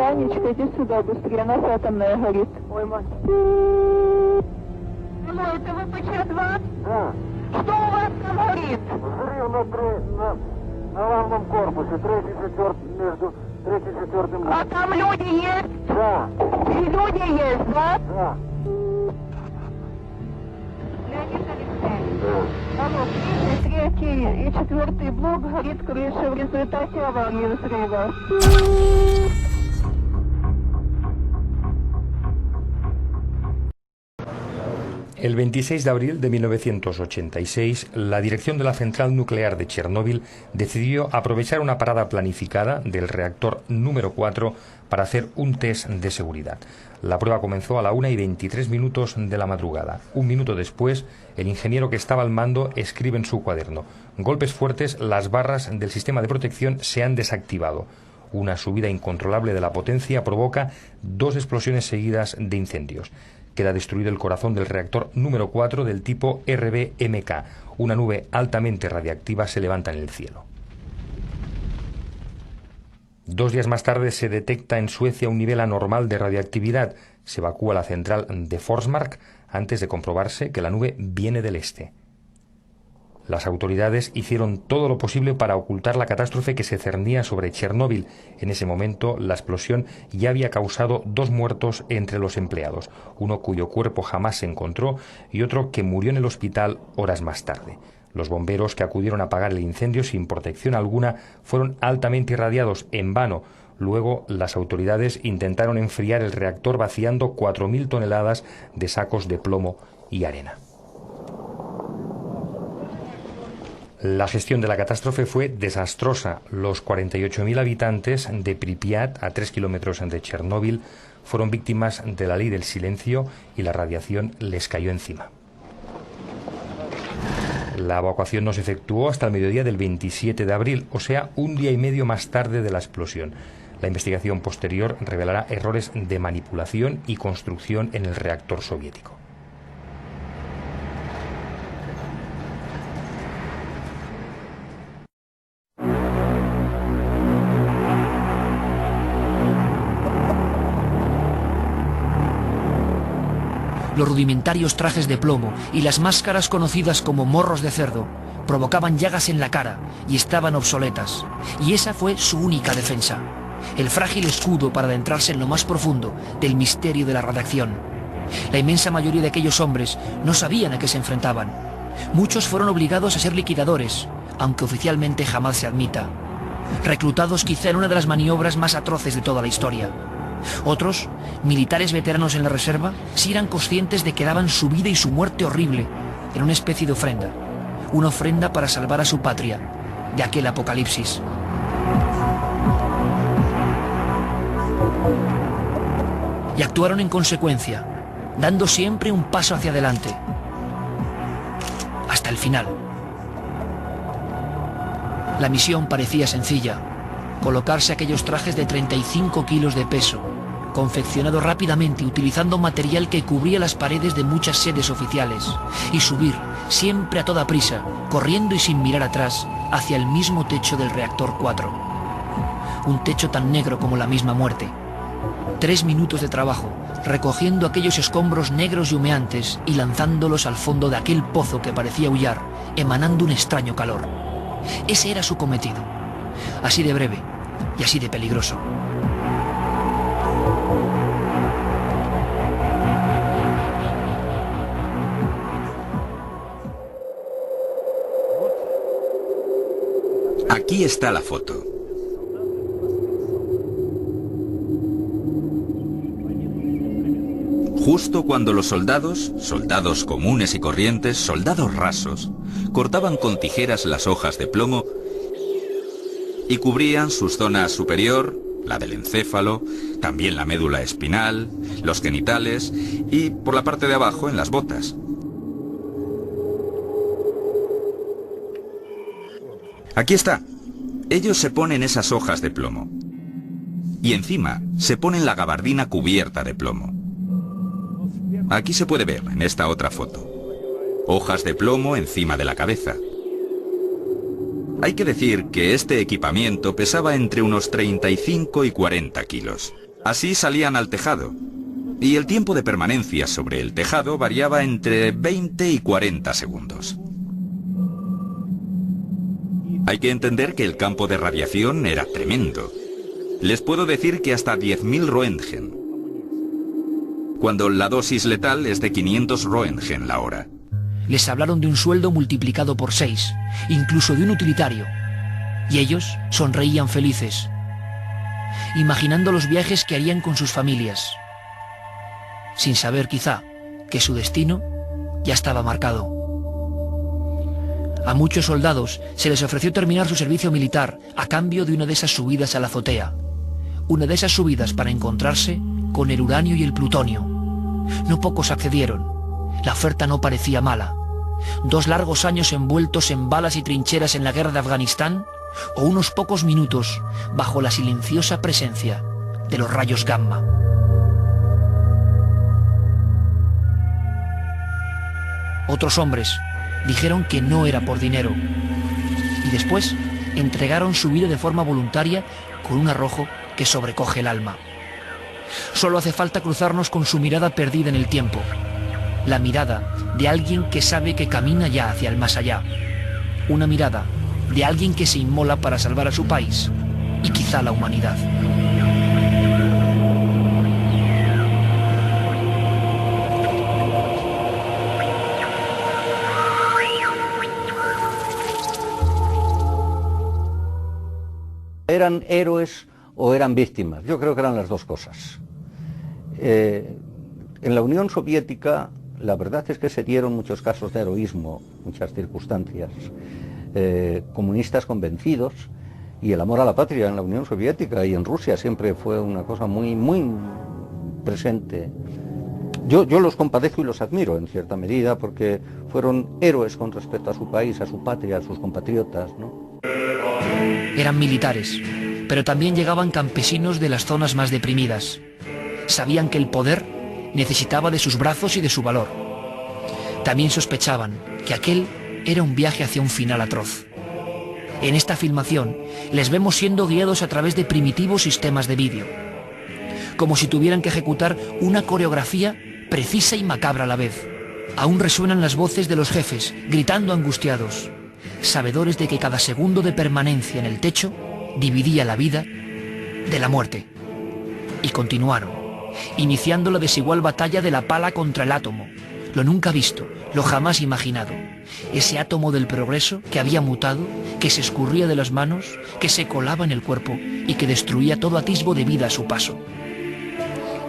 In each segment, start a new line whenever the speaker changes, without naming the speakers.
Анечка, иди сюда быстрее, у нас атомная горит.
Ой, мать.
Алло, это ВПЧ-2?
Да.
Что у вас там горит?
Взрыв на главном корпусе, между третьим и четвертым.
А там люди есть?
Да.
И люди есть, да?
Да.
Леонид Алексеевич. Алло, третий и четвертый блок горит крыша в результате аварии взрыва.
El 26 de abril de 1986, la dirección de la central nuclear de Chernóbil decidió aprovechar una parada planificada del reactor número 4 para hacer un test de seguridad. La prueba comenzó a la 1:23 de la madrugada. Un minuto después, el ingeniero que estaba al mando escribe en su cuaderno: golpes fuertes, las barras del sistema de protección se han desactivado. Una subida incontrolable de la potencia provoca 2 explosiones seguidas de incendios. Queda destruido el corazón del reactor número 4 del tipo RBMK. Una nube altamente radiactiva se levanta en el cielo. 2 días más tarde se detecta en Suecia un nivel anormal de radiactividad. Se evacúa la central de Forsmark antes de comprobarse que la nube viene del este. Las autoridades hicieron todo lo posible para ocultar la catástrofe que se cernía sobre Chernóbil. En ese momento, la explosión ya había causado 2 muertos entre los empleados, uno cuyo cuerpo jamás se encontró y otro que murió en el hospital horas más tarde. Los bomberos que acudieron a apagar el incendio sin protección alguna fueron altamente irradiados en vano. Luego, las autoridades intentaron enfriar el reactor vaciando 4.000 toneladas de sacos de plomo y arena. La gestión de la catástrofe fue desastrosa. Los 48.000 habitantes de Pripyat, a 3 kilómetros de Chernóbil, fueron víctimas de la ley del silencio y la radiación les cayó encima. La evacuación no se efectuó hasta el mediodía del 27 de abril, o sea, un día y medio más tarde de la explosión. La investigación posterior revelará errores de manipulación y construcción en el reactor soviético.
Los rudimentarios trajes de plomo y las máscaras conocidas como morros de cerdo provocaban llagas en la cara y estaban obsoletas. Y esa fue su única defensa, el frágil escudo para adentrarse en lo más profundo del misterio de la radiación. La inmensa mayoría de aquellos hombres no sabían a qué se enfrentaban. Muchos fueron obligados a ser liquidadores, aunque oficialmente jamás se admita. Reclutados quizá en una de las maniobras más atroces de toda la historia. Otros, militares veteranos en la reserva, sí eran conscientes de que daban su vida y su muerte horrible en una especie de ofrenda. Una ofrenda para salvar a su patria de aquel apocalipsis. Y actuaron en consecuencia, dando siempre un paso hacia adelante. Hasta el final. La misión parecía sencilla. Colocarse aquellos trajes de 35 kilos de peso, confeccionado rápidamente utilizando material que cubría las paredes de muchas sedes oficiales, y subir, siempre a toda prisa, corriendo y sin mirar atrás, hacia el mismo techo del reactor 4. Un techo tan negro como la misma muerte. 3 minutos de trabajo, recogiendo aquellos escombros negros y humeantes y lanzándolos al fondo de aquel pozo que parecía aullar, emanando un extraño calor. Ese era su cometido. Así de breve y así de peligroso.
Aquí está la foto. Justo cuando los soldados comunes y corrientes, soldados rasos, cortaban con tijeras las hojas de plomo y cubrían sus zonas superior, la del encéfalo, también la médula espinal, los genitales y por la parte de abajo en las botas. Aquí está. Ellos se ponen esas hojas de plomo. Y encima se ponen la gabardina cubierta de plomo. Aquí se puede ver en esta otra foto. Hojas de plomo encima de la cabeza. Hay que decir que este equipamiento pesaba entre unos 35 y 40 kilos. Así salían al tejado, y el tiempo de permanencia sobre el tejado variaba entre 20 y 40 segundos. Hay que entender que el campo de radiación era tremendo. Les puedo decir que hasta 10.000 Roentgen, cuando la dosis letal es de 500 Roentgen la hora.
Les hablaron de un sueldo multiplicado por 6, incluso de un utilitario. Y ellos sonreían felices, imaginando los viajes que harían con sus familias, sin saber quizá que su destino ya estaba marcado. A muchos soldados se les ofreció terminar su servicio militar a cambio de una de esas subidas a la azotea. Una de esas subidas para encontrarse con el uranio y el plutonio. No pocos accedieron. La oferta no parecía mala. 2 largos años envueltos en balas y trincheras en la guerra de Afganistán, o unos pocos minutos bajo la silenciosa presencia de los rayos gamma. Otros hombres dijeron que no era por dinero, y después entregaron su vida de forma voluntaria con un arrojo que sobrecoge el alma. Solo hace falta cruzarnos con su mirada perdida en el tiempo, la mirada de alguien que sabe que camina ya hacia el más allá, una mirada de alguien que se inmola para salvar a su país y quizá la humanidad.
¿Eran héroes o eran víctimas? Yo creo que eran las dos cosas. En la Unión Soviética, la verdad es que se dieron muchos casos de heroísmo, muchas circunstancias. Comunistas convencidos, y el amor a la patria en la Unión Soviética y en Rusia siempre fue una cosa muy, muy presente. Yo los compadezco y los admiro en cierta medida porque fueron héroes con respecto a su país, a su patria, a sus compatriotas, ¿no?
Eran militares, pero también llegaban campesinos de las zonas más deprimidas. Sabían que el poder necesitaba de sus brazos y de su valor. También sospechaban que aquel era un viaje hacia un final atroz. En esta filmación les vemos siendo guiados a través de primitivos sistemas de vídeo, como si tuvieran que ejecutar una coreografía precisa y macabra a la vez. Aún resuenan las voces de los jefes, gritando angustiados, sabedores de que cada segundo de permanencia en el techo dividía la vida de la muerte. Y continuaron, iniciando la desigual batalla de la pala contra el átomo, lo nunca visto, lo jamás imaginado. Ese átomo del progreso que había mutado, que se escurría de las manos, que se colaba en el cuerpo y que destruía todo atisbo de vida a su paso.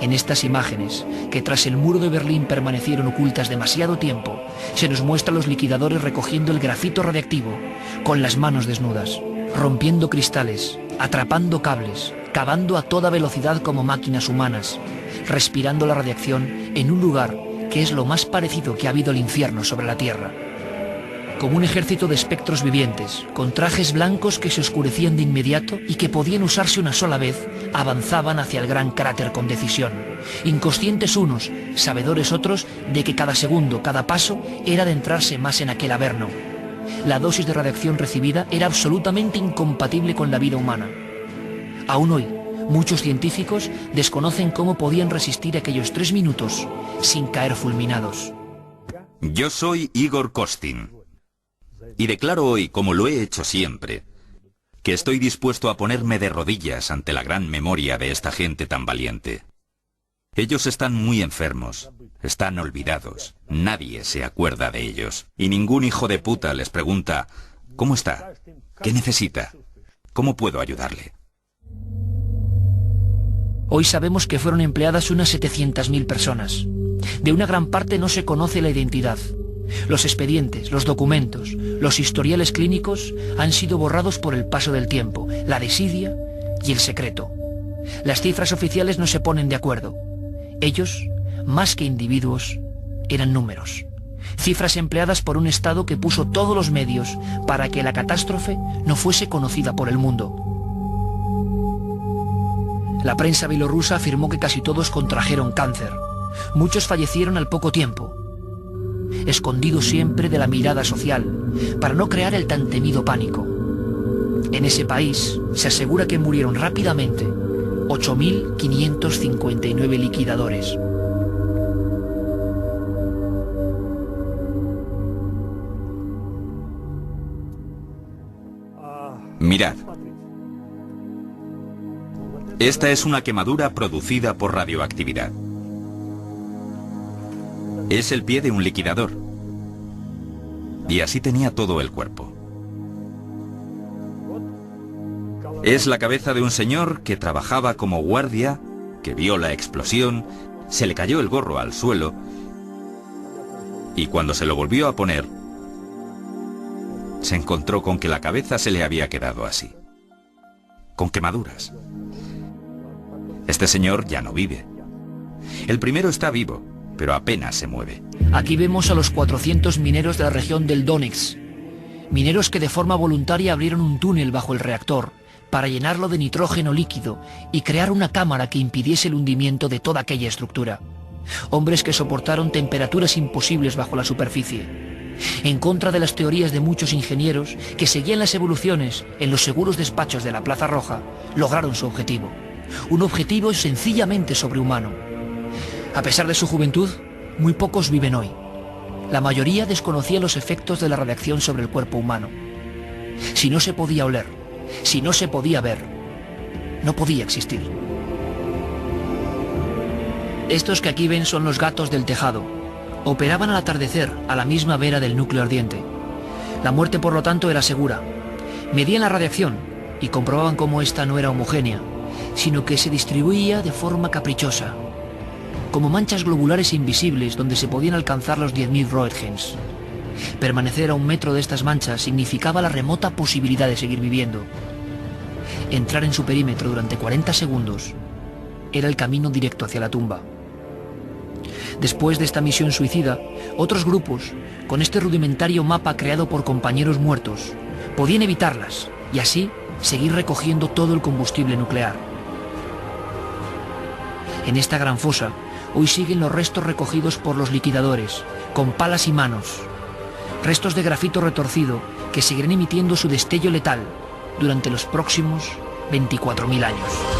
En estas imágenes, que tras el muro de Berlín permanecieron ocultas demasiado tiempo, se nos muestra a los liquidadores recogiendo el grafito radiactivo, con las manos desnudas, rompiendo cristales, atrapando cables, cavando a toda velocidad como máquinas humanas, respirando la radiación en un lugar que es lo más parecido que ha habido al infierno sobre la Tierra. Como un ejército de espectros vivientes, con trajes blancos que se oscurecían de inmediato y que podían usarse una sola vez, avanzaban hacia el gran cráter con decisión. Inconscientes unos, sabedores otros de que cada segundo, cada paso, era adentrarse más en aquel averno. La dosis de radiación recibida era absolutamente incompatible con la vida humana. Aún hoy, muchos científicos desconocen cómo podían resistir aquellos 3 minutos sin caer fulminados.
Yo soy Igor Kostin y declaro hoy, como lo he hecho siempre, que estoy dispuesto a ponerme de rodillas ante la gran memoria de esta gente tan valiente. Ellos están muy enfermos, están olvidados, nadie se acuerda de ellos, y ningún hijo de puta les pregunta, ¿cómo está? ¿Qué necesita? ¿Cómo puedo ayudarle?
Hoy sabemos que fueron empleadas unas 700.000 personas. De una gran parte no se conoce la identidad. Los expedientes, los documentos, los historiales clínicos han sido borrados por el paso del tiempo, la desidia y el secreto. Las cifras oficiales no se ponen de acuerdo. Ellos, más que individuos, eran números. Cifras empleadas por un Estado que puso todos los medios para que la catástrofe no fuese conocida por el mundo. La prensa bielorrusa afirmó que casi todos contrajeron cáncer. Muchos fallecieron al poco tiempo, escondidos siempre de la mirada social, para no crear el tan temido pánico. En ese país se asegura que murieron rápidamente 8.559 liquidadores.
Mirad. Esta es una quemadura producida por radioactividad. Es el pie de un liquidador. Y así tenía todo el cuerpo. Es la cabeza de un señor que trabajaba como guardia, que vio la explosión, se le cayó el gorro al suelo y cuando se lo volvió a poner, se encontró con que la cabeza se le había quedado así, con quemaduras. Este señor ya no vive. El primero está vivo, pero apenas se mueve.
Aquí vemos a los 400 mineros de la región del Donetsk. Mineros que de forma voluntaria abrieron un túnel bajo el reactor para llenarlo de nitrógeno líquido y crear una cámara que impidiese el hundimiento de toda aquella estructura. Hombres que soportaron temperaturas imposibles bajo la superficie. En contra de las teorías de muchos ingenieros que seguían las evoluciones en los seguros despachos de la Plaza Roja, lograron su objetivo. Un objetivo sencillamente sobrehumano. A pesar de su juventud, muy pocos viven hoy. La mayoría desconocía los efectos de la radiación sobre el cuerpo humano. Si no se podía oler, si no se podía ver, no podía existir. Estos que aquí ven son los gatos del tejado. Operaban al atardecer a la misma vera del núcleo ardiente. La muerte, por lo tanto, era segura. Medían la radiación y comprobaban cómo esta no era homogénea, sino que se distribuía de forma caprichosa, como manchas globulares invisibles donde se podían alcanzar los 10.000 Roentgens. Permanecer a 1 metro de estas manchas significaba la remota posibilidad de seguir viviendo. Entrar en su perímetro durante 40 segundos era el camino directo hacia la tumba. Después de esta misión suicida, otros grupos, con este rudimentario mapa creado por compañeros muertos, podían evitarlas y así seguir recogiendo todo el combustible nuclear. En esta gran fosa, hoy siguen los restos recogidos por los liquidadores, con palas y manos. Restos de grafito retorcido que seguirán emitiendo su destello letal durante los próximos 24.000 años.